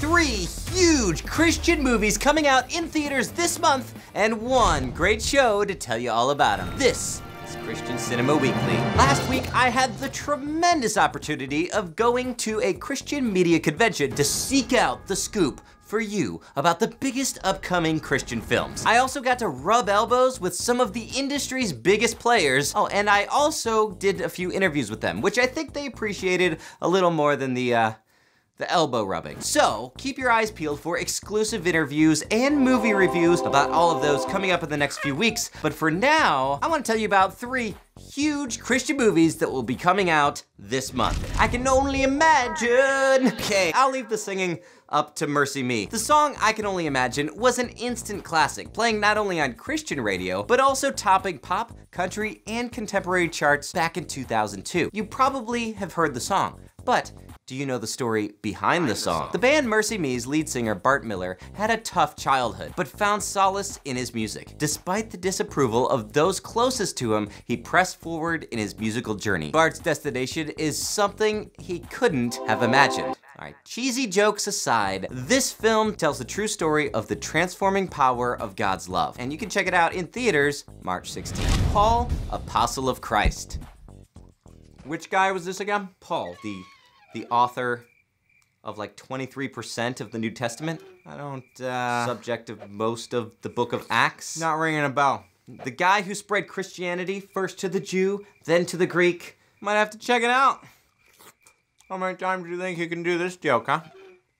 3 huge Christian movies coming out in theaters this month, and one great show to tell you all about them. This is Christian Cinema Weekly. Last week, I had the tremendous opportunity of going to a Christian media convention to seek out the scoop for you about the biggest upcoming Christian films. I also got to rub elbows with some of the industry's biggest players. Oh, and I also did a few interviews with them, which I think they appreciated a little more than the elbow rubbing. So, keep your eyes peeled for exclusive interviews and movie reviews about all of those coming up in the next few weeks. But for now, I want to tell you about 3 huge Christian movies that will be coming out this month. I can only imagine. Okay, I'll leave the singing up to Mercy Me. The song I Can Only Imagine was an instant classic, playing not only on Christian radio, but also topping pop, country, and contemporary charts back in 2002. You probably have heard the song, but do you know the story behind the song? The band Mercy Me's lead singer Bart Miller had a tough childhood, but found solace in his music. Despite the disapproval of those closest to him, he pressed forward in his musical journey. Bart's destination is something he couldn't have imagined. Alright, cheesy jokes aside, this film tells the true story of the transforming power of God's love. And you can check it out in theaters March 16th. Paul, Apostle of Christ. Which guy was this again? Paul, the author of like 23% of the New Testament. I don't, subject of most of the book of Acts. Not ringing a bell. The guy who spread Christianity first to the Jew, then to the Greek. Might have to check it out. How many times do you think you can do this joke, huh?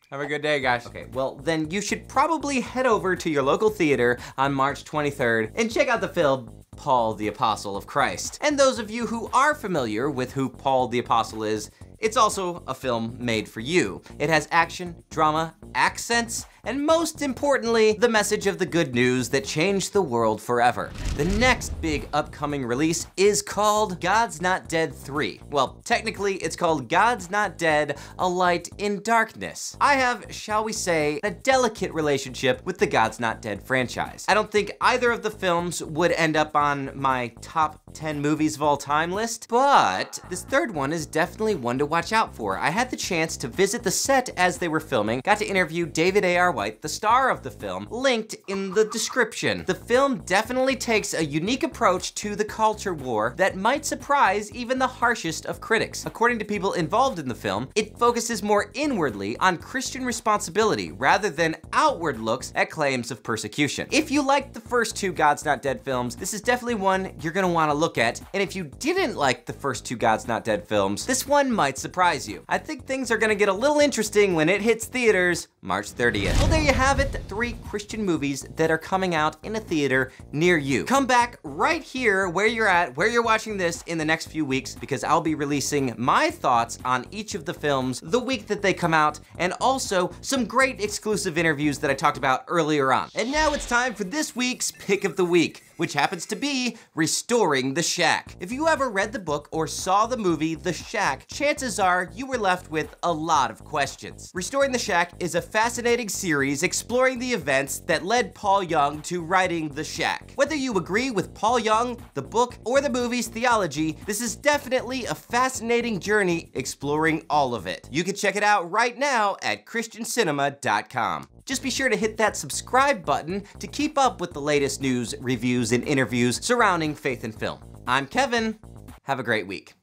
Have a good day, guys. Okay, well, then you should probably head over to your local theater on March 23rd and check out the film Paul the Apostle of Christ. And those of you who are familiar with who Paul the Apostle is, it's also a film made for you. It has action, drama, accents, and most importantly, the message of the good news that changed the world forever. The next big upcoming release is called God's Not Dead 3. Well, technically, it's called God's Not Dead, A Light in Darkness. I have, shall we say, a delicate relationship with the God's Not Dead franchise. I don't think either of the films would end up on my top 10 movies of all time list, but this third one is definitely one to watch out for. I had the chance to visit the set as they were filming, got to interview David A.R. White, the star of the film, linked in the description. The film definitely takes a unique approach to the culture war that might surprise even the harshest of critics. According to people involved in the film, it focuses more inwardly on Christian responsibility rather than outward looks at claims of persecution. If you liked the first 2 God's Not Dead films, this is definitely one you're gonna wanna look at, and if you didn't like the first 2 God's Not Dead films, this one might surprise you. I think things are gonna get a little interesting when it hits theaters March 30th. Well, there you have it, 3 Christian movies that are coming out in a theater near you. Come back right here where you're at, where you're watching this in the next few weeks, because I'll be releasing my thoughts on each of the films the week that they come out, and also some great exclusive interviews that I talked about earlier on. And now it's time for this week's Pick of the Week, which happens to be Restoring the Shack. If you ever read the book or saw the movie The Shack, chances are you were left with a lot of questions. Restoring the Shack is a fascinating series exploring the events that led Paul Young to writing The Shack. Whether you agree with Paul Young, the book, or the movie's theology, this is definitely a fascinating journey exploring all of it. You can check it out right now at christiancinema.com. Just be sure to hit that subscribe button to keep up with the latest news, reviews, and interviews surrounding faith and film. I'm Kevin. Have a great week.